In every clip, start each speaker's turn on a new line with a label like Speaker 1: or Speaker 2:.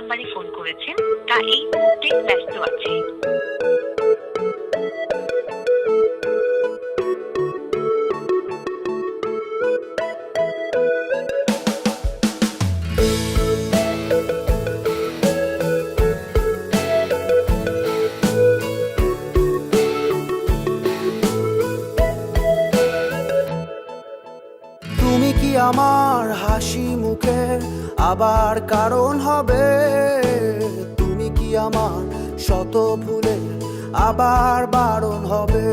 Speaker 1: নাম্বারে ফোন করেছেন তা এই মুহূর্তে ব্যস্ত আছে।
Speaker 2: তুমি কি আমার হাসি মুখের আবার কারণ হবে? তুমি কি আমার শত ভুলের আবার বারণ হবে?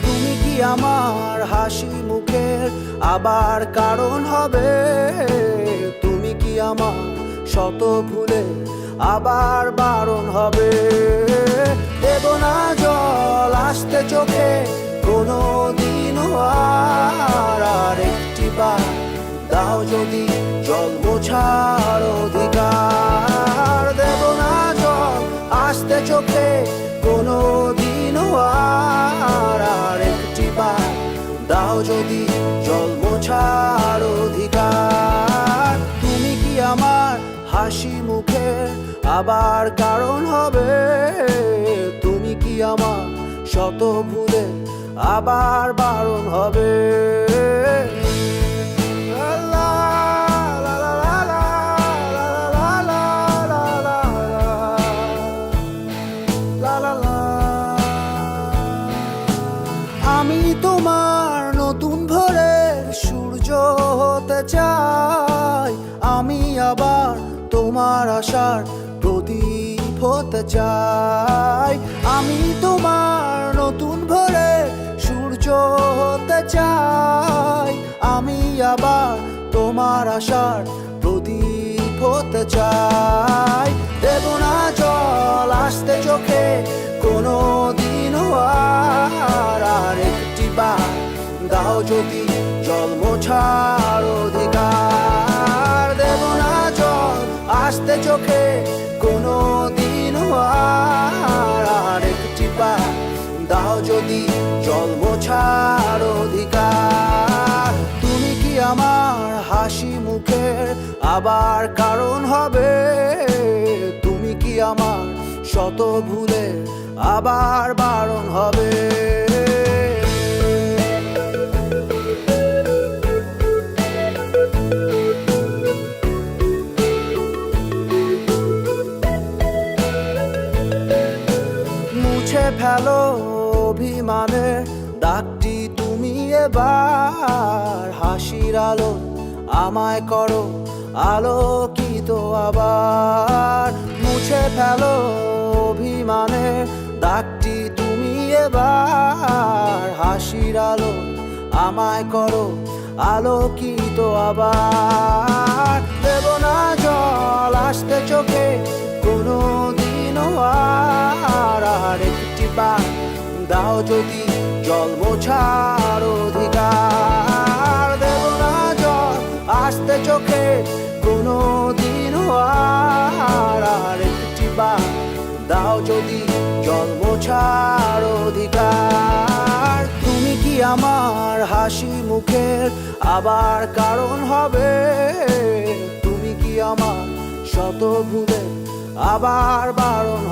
Speaker 2: তুমি কি আমার হাসি মুখের আবার কারণ হবে? তুমি কি আমার শত ভুলের আবার বারণ হবে? দেব না জল আসতে চোখে কোনো দিনও আর একটি বার দাও যদি জল মোছার অধিকার। দেব না জল আসতে চোখে কোনো দিনও আর একটি বার দাও যদি জল মোছার অধিকার। তুমি কি আমার হাসি মুখের আবার কারণ হবে? তুমি কি আমার শত ভুলের আবার বারণ হবে? আমি তোমার নতুন ভোরের সূর্য হতে চাই, আমি আবার তোমার আশার প্রদীপ হতে চাই। আমি তোমার নতুন ভোরের সূর্য হতে চাই, আমি আবার তোমার আশার প্রদীপ হতে চাই। দেব না জল আসতে চোখে কোনো দিনও আর একটি বার দাও যদি জল মোছার অধিকার। দেব না জল আসতে চোখে কোনো দিনও আর একটি বার দাও যদি জল মোছার অধিকার। তুমি কি আমার হাসি মুখের আবার কারণ হবে? তুমি কি আমার শত ভুলের আবার বারণ হবে? মুছে ফেলো অভিমানের দাগটি তুমি এবার, হাসির আলো আমায় করো আলোকিত আবার। মুছে ফেলো অভিমানের দাগটি তুমি এবার, হাসির আলো আমায় করো আলোকিত আবার। দেব না জল আসতে চোখে কোনো দিনও আর একটি বার দাও যদি জল মোছার অধিকার। দেব না জল আসতে চোখে কোনো দিনও আর একটি বার দাও যদি জল মোছার অধিকার। তুমি কি আমার হাসি মুখের আবার কারণ হবে? তুমি কি আমার শত ভুলের আবার বারণ